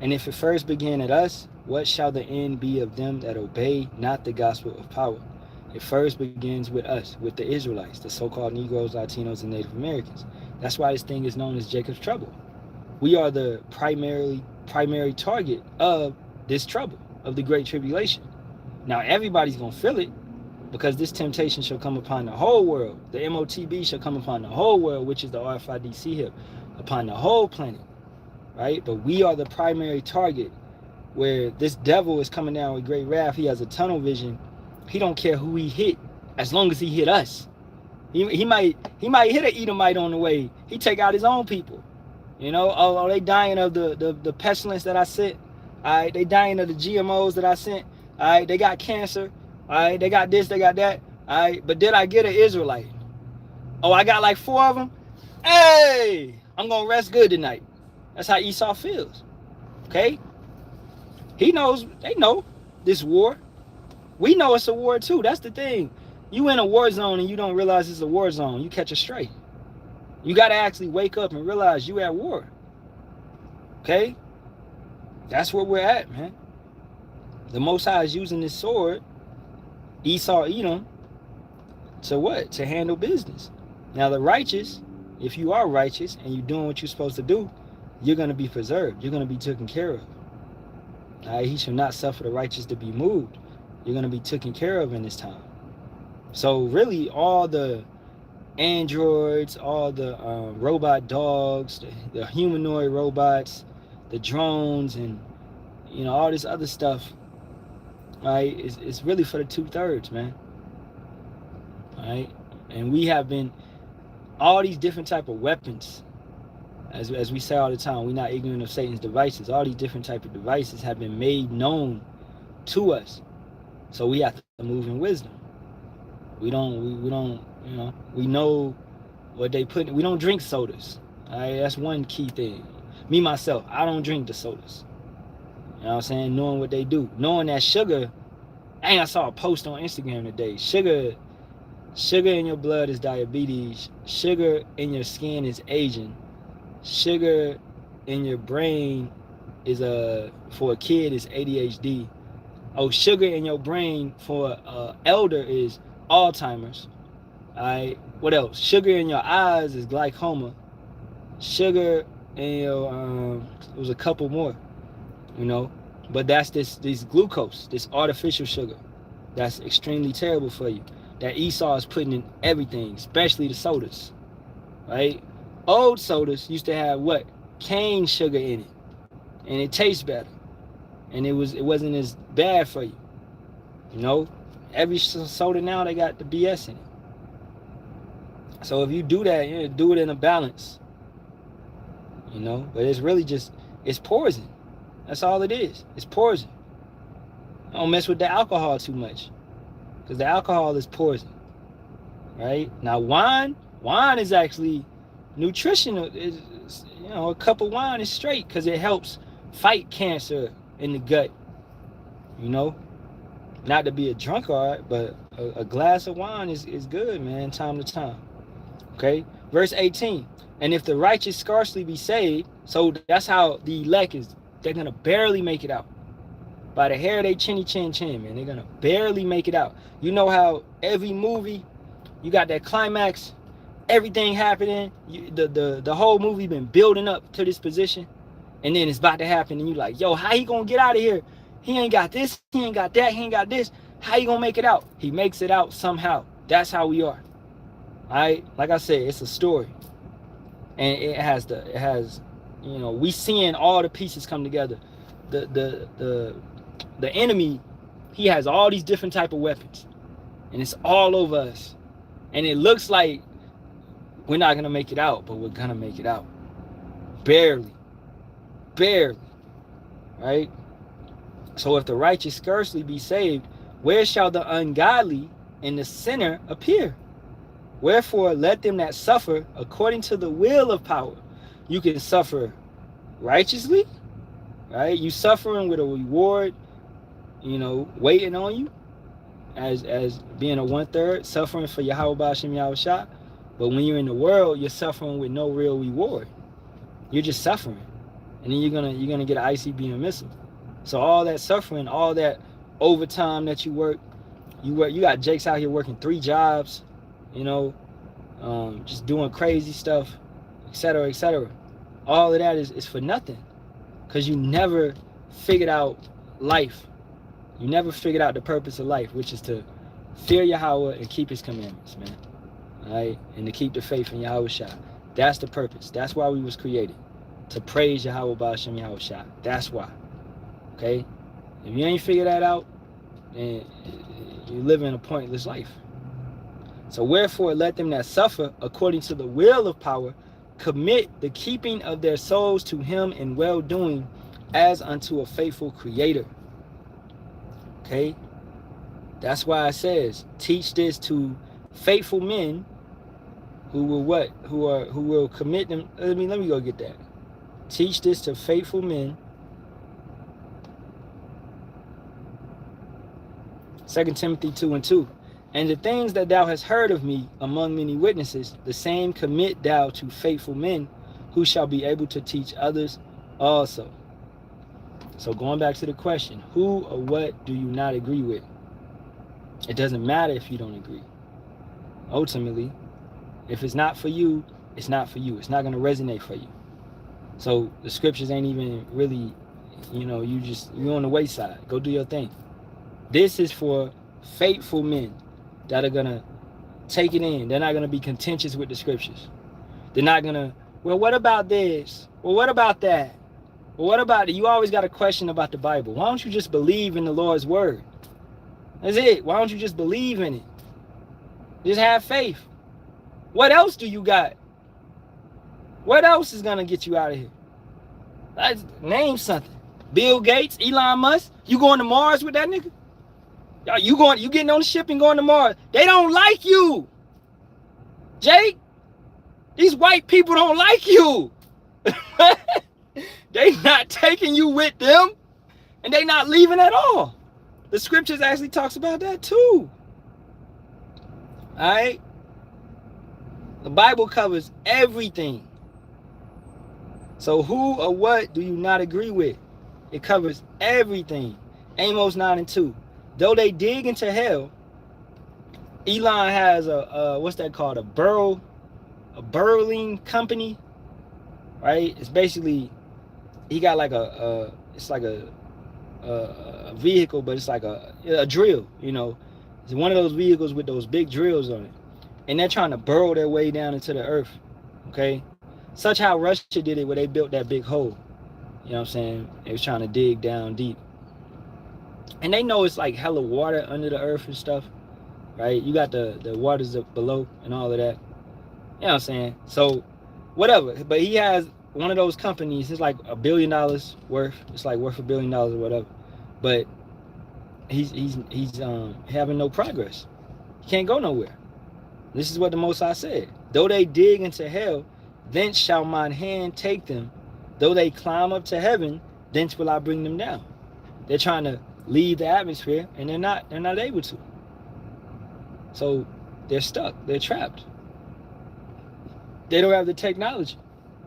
And if it first began at us, what shall the end be of them that obey not the gospel of power? It first begins with us, with the Israelites, the so-called Negroes, Latinos, and Native Americans. That's why this thing is known as Jacob's trouble. We are the primary target of this trouble, of the Great Tribulation. Now, everybody's going to feel it, because this temptation shall come upon the whole world. The MOTB shall come upon the whole world, which is the RFID hip, upon the whole planet, right? But we are the primary target, where this devil is coming down with great wrath. He has a tunnel vision. He don't care who he hit, as long as he hit us. He might hit an Edomite on the way. He take out his own people. Oh, they dying of the pestilence that I sent. All right, they dying of the GMOs that I sent. All right, they got cancer. All right, they got this, they got that. All right, but did I get an Israelite? Oh, I got like 4 of them. Hey, I'm gonna rest good tonight. That's how Esau feels. Okay? He knows, they know this war. We know it's a war too. That's the thing. You in a war zone and you don't realize it's a war zone. You catch a stray. You got to actually wake up and realize you at war. Okay? That's where we're at, man. The Most High is using this sword, Esau, Edom, to what? To handle business. Now the righteous, if you are righteous and you're doing what you're supposed to do, you're going to be preserved. You're going to be taken care of. All right? He shall not suffer the righteous to be moved. You're going to be taken care of in this time. So really all the androids, all the robot dogs, the humanoid robots, the drones, and all this other stuff, right? It's really for the 2/3, man. All right, and we have been all these different type of weapons, as we say all the time. We're not ignorant of Satan's devices. All these different type of devices have been made known to us, so we have to move in wisdom. We don't. We know what they put. We don't drink sodas. All right, that's one key thing. Me, myself, I don't drink the sodas. You know what I'm saying? Knowing what they do. Knowing that sugar, I saw a post on Instagram today. Sugar in your blood is diabetes. Sugar in your skin is aging. Sugar in your brain is, for a kid, is ADHD. Oh, sugar in your brain for an elder is Alzheimer's. All right, what else? Sugar in your eyes is glaucoma. Sugar in your it was a couple more, but that's this glucose, this artificial sugar, that's extremely terrible for you, that Esau is putting in everything, especially the sodas, right? Old sodas used to have what? Cane sugar in it, and it tastes better, and it wasn't as bad for you. Every soda now, they got the BS in it. So if you do that, do it in a balance. you know. But it's really just, it's poison. That's all it is. It's poison. Don't mess with the alcohol too much, because the alcohol is poison, right? Now wine is actually nutritional. You know, a cup of wine is straight because it helps fight cancer in the gut. You know, not to be a drunkard, but a glass of wine is good, man, time to time. Okay, verse 18. And if the righteous scarcely be saved, so that's how the elect is. They're gonna barely make it out. By the hair of their chinny chin chin, man. They're gonna barely make it out. You know how every movie, you got that climax, everything happening, the whole movie been building up to this position, and then it's about to happen, and you like, yo, how he gonna get out of here? He ain't got this, he ain't got that, he ain't got this. How you gonna make it out? He makes it out somehow. That's how we are. All right, like I said, it's a story, and it has, you know, we seeing all the pieces come together. The enemy, he has all these different type of weapons, and it's all over us, and it looks like we're not gonna make it out, but we're gonna make it out, barely, right? So if the righteous scarcely be saved, where shall the ungodly and the sinner appear? Wherefore let them that suffer according to the will of power. You can suffer righteously, right? You suffering with a reward, you know, waiting on you, as being a 1/3, suffering for Yahawah Yahawashi. But when you're in the world, you're suffering with no real reward. You're just suffering, and then you're gonna get an ICBM missile. So all that suffering, all that overtime that you work, you got Jakes out here working 3 jobs, you know, just doing crazy stuff, etc., etc. All of that is for nothing, because you never figured out life. You never figured out the purpose of life, which is to fear Yahawah and keep his commandments, man. All right? And to keep the faith in Yahawashi. That's the purpose. That's why we was created. To praise Yahawah Ba'ashem Yahawashi. That's why. Okay? If you ain't figured that out, then you're living a pointless life. So wherefore let them that suffer according to the will of power commit the keeping of their souls to him in well-doing as unto a faithful creator. Okay? That's why it says, teach this to faithful men who will what? Who will commit them. Let me go get that. Teach this to faithful men. 2 Timothy 2:2. And the things that thou hast heard of me among many witnesses, the same commit thou to faithful men who shall be able to teach others also. So going back to the question, who or what do you not agree with? It doesn't matter if you don't agree. Ultimately, if it's not for you, it's not for you. It's not going to resonate for you. So the scriptures ain't even really, you know, you're on the wayside. Go do your thing. This is for faithful men that are going to take it in. They're not going to be contentious with the scriptures. They're not going to, well, what about this? Well, what about that? Well, what about it? You always got a question about the Bible. Why don't you just believe in the Lord's word? That's it. Why don't you just believe in it? Just have faith. What else do you got? What else is going to get you out of here? Name something. Bill Gates, Elon Musk. You going to Mars with that nigga? You getting on the ship and going to Mars. They don't like you. Jake, these white people don't like you. They not taking you with them, and they not leaving at all. The scriptures actually talks about that too. All right? The Bible covers everything. So who or what do you not agree with? It covers everything. Amos 9:2. Though they dig into hell, Elon has a what's that called? A burrowing company, right? It's basically, he got like it's like a vehicle, but it's like a drill, you know. It's one of those vehicles with those big drills on it, and they're trying to burrow their way down into the earth. Okay, such how Russia did it, where they built that big hole. You know what I'm saying? They was trying to dig down deep, and they know it's like hella water under the earth and stuff, right? You got the waters up below and all of that. You know what I'm saying? So whatever, but he has one of those companies is like $1 billion worth. It's like worth $1 billion or whatever. But he's having no progress. He can't go nowhere. This is what the Most High said. Though they dig into hell, thence shall mine hand take them. Though they climb up to heaven, thence will I bring them down. They're trying to leave the atmosphere, and they're not able to. So they're stuck. They're trapped. They don't have the technology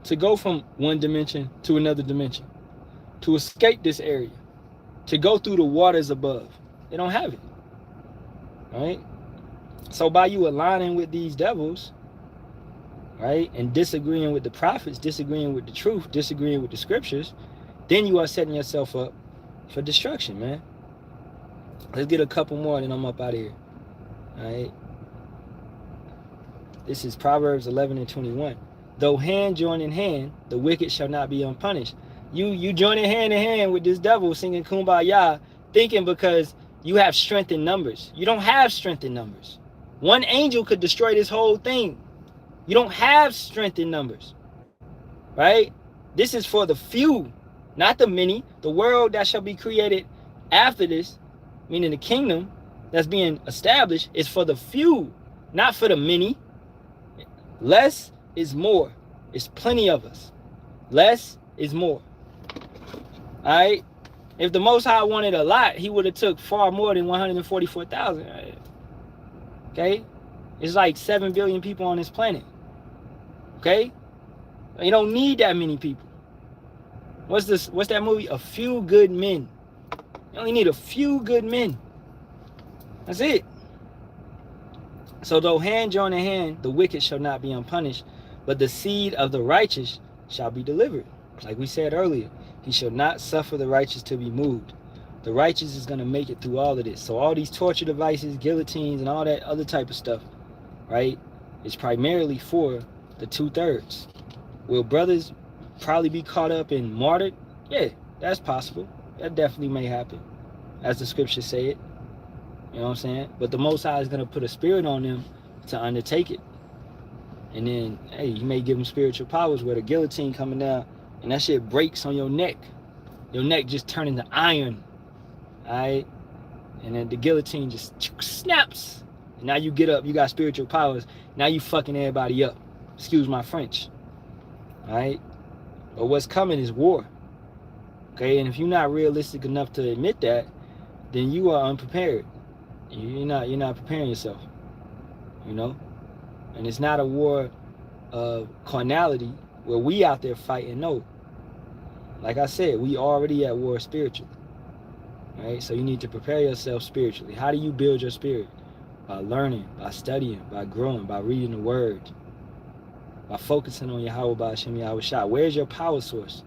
to go from one dimension to another dimension, to escape this area, to go through the waters above. They don't have it. Right? So by you aligning with these devils, right, and disagreeing with the prophets, disagreeing with the truth, disagreeing with the scriptures, then you are setting yourself up for destruction, man. Let's get a couple more, and then I'm up out of here. All right. This is Proverbs 11:21. Though hand join in hand, the wicked shall not be unpunished. You joining hand in hand with this devil singing Kumbaya, thinking because you have strength in numbers. You don't have strength in numbers. One angel could destroy this whole thing. You don't have strength in numbers, right? This is for the few, not the many. The world that shall be created after this, meaning the kingdom that's being established, is for the few, not for the many. Less is more. It's plenty of us. Less is more. All right? If the Most High wanted a lot, he would have took far more than 144,000. Right? Okay? It's like 7 billion people on this planet. Okay? You don't need that many people. What's that movie? A Few Good Men. You only need a few good men. That's it. So though hand join in hand, the wicked shall not be unpunished, but the seed of the righteous shall be delivered. Like we said earlier, he shall not suffer the righteous to be moved. The righteous is going to make it through all of this. So all these torture devices, guillotines, and all that other type of stuff, right, is primarily for the 2/3. Will brothers probably be caught up and martyred? Yeah, that's possible. That definitely may happen, as the scriptures say it. You know what I'm saying? But the Most High is going to put a spirit on them to undertake it. And then, hey, you may give them spiritual powers where the guillotine coming down and that shit breaks on your neck. Your neck just turning to iron. All right? And then the guillotine just snaps. And now you get up. You got spiritual powers. Now you fucking everybody up. Excuse my French. All right? But what's coming is war. Okay? And if you're not realistic enough to admit that, then you are unprepared. You're not preparing yourself, you know. And it's not a war of carnality where we out there fighting. No, like I said, we already at war spiritually, right? So you need to prepare yourself spiritually. How do you build your spirit? By learning, by studying, by growing, by reading the word, by focusing on Yahawah by Hashem Yahawashi. Where's your power source?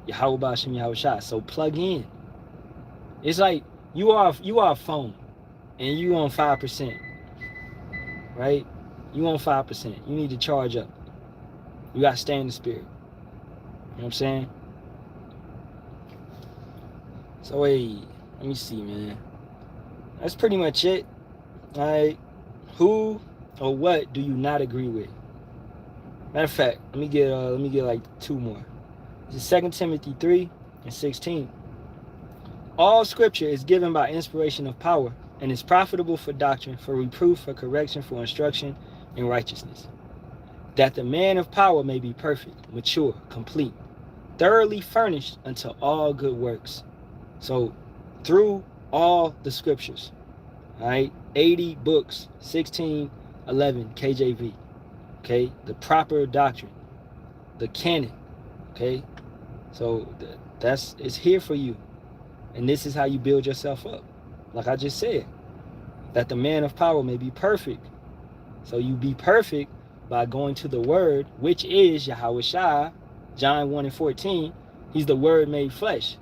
Yahawah by Hashem Yahawashi. So plug in. It's like you are a phone. And you on 5%, right? You on 5%. You need to charge up. You got to stay in the spirit. You know what I'm saying? So, hey, let me see, man. That's pretty much it. All right. Who or what do you not agree with? Matter of fact, let me get like 2 more. This is 2 Timothy 3:16. All scripture is given by inspiration of power, and is profitable for doctrine, for reproof, for correction, for instruction in righteousness, that the man of power may be perfect, mature, complete, thoroughly furnished unto all good works. So through all the scriptures, all right, 80 books, 1611 KJV, okay, the proper doctrine, the canon, okay, so it's here for you, and this is how you build yourself up. Like I just said, that the man of power may be perfect. So you be perfect by going to the word, which is Yahawashi, John 1:14. He's the word made flesh.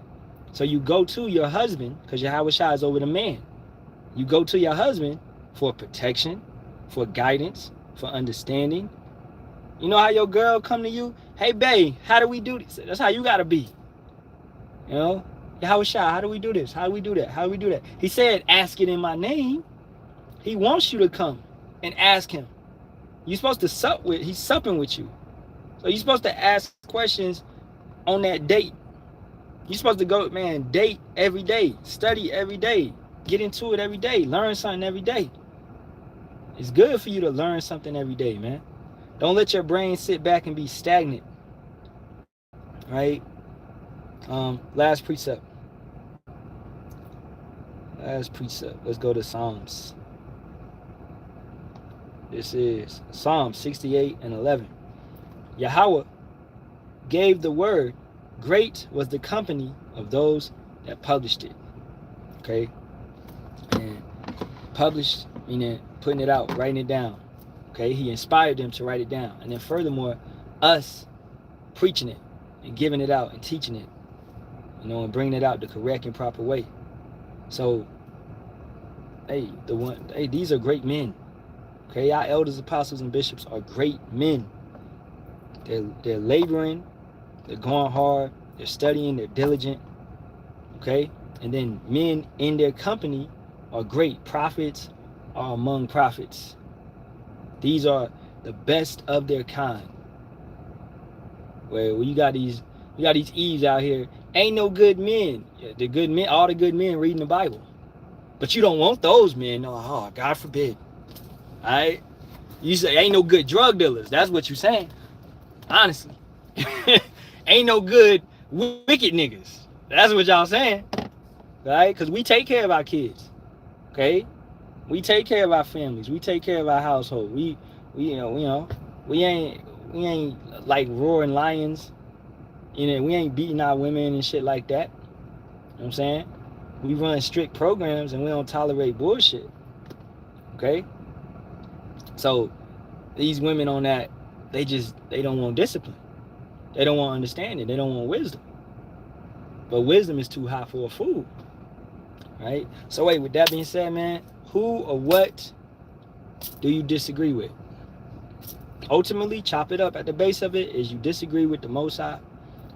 So you go to your husband, because Yahawashi is over the man. You go to your husband for protection, for guidance, for understanding. You know how your girl come to you? Hey, babe, how do we do this? That's how you got to be. You know? Yahawashi, how do we do this? How do we do that? How do we do that? He said, ask it in my name. He wants you to come and ask him. You're supposed to sup with, he's supping with you. So you're supposed to ask questions on that date. You're supposed to go, man, date every day, study every day, get into it every day, learn something every day. It's good for you to learn something every day, man. Don't let your brain sit back and be stagnant, right? Last precept. Last precept. Let's go to Psalms. This is Psalm 68 and 11. Yahawah gave the word. Great was the company of those that published it. Okay? And published, meaning putting it out, writing it down. Okay? He inspired them to write it down. And then furthermore, us preaching it and giving it out and teaching it, and bringing it out the correct and proper way. So, these are great men. Okay, our elders, apostles, and bishops are great men. They're laboring, they're going hard, they're studying, they're diligent. Okay, and then men in their company are great. Prophets are among prophets. These are the best of their kind. Where you got these Eves out here. Ain't no good men. The good men, all the good men reading the Bible. But you don't want those men. Oh, God forbid. All right? You say ain't no good drug dealers. That's what you're saying. Honestly. Ain't no good wicked niggas. That's what y'all saying. Right? Because we take care of our kids. Okay? We take care of our families. We take care of our household. We ain't like roaring lions. We ain't beating our women and shit like that. You know what I'm saying? We run strict programs and we don't tolerate bullshit. Okay? So these women on that, they don't want discipline. They don't want understanding. They don't want wisdom. But wisdom is too high for a fool. Right? So wait, with that being said, man, who or what do you disagree with? Ultimately, chop it up at the base of it is you disagree with the Most High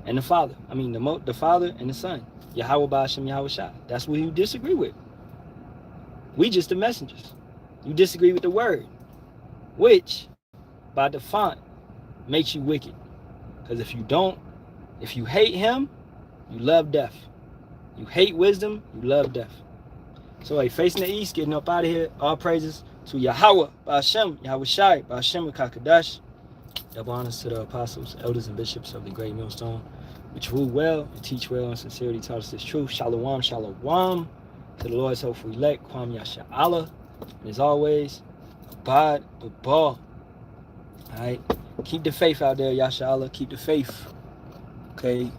and the Father. I mean, the Father and the Son. Yahawah Ba'ashem Yahawashi. That's what you disagree with. We just the messengers. You disagree with the word, which, by default, makes you wicked. Because if you hate him, you love death. You hate wisdom, you love death. So, facing the east, getting up out of here, all praises to Yahawah Ba'ashem Yahawashi Ba'ashem Kakadash. Double honors to the apostles, elders, and bishops of the great millstone, which rule well and teach well and sincerity taught us this truth. Shalom, shalom to the Lord's hopeful elect, Kwam Yasha Allah. And as always, abide with ball. Alright? Keep the faith out there, Yasha Allah. Keep the faith. Okay?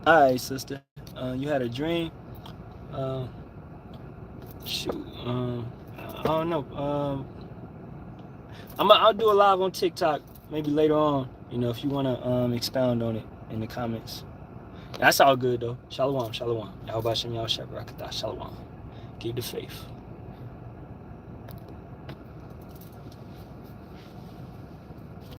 Alright, sister. You had a dream. Shoot. I don't know. I'll do a live on TikTok maybe later on. If you want to expound on it in the comments. That's all good though. Shalom, shalom. Yahawah Shem Yahawah Barak. Shalom. Keep the faith.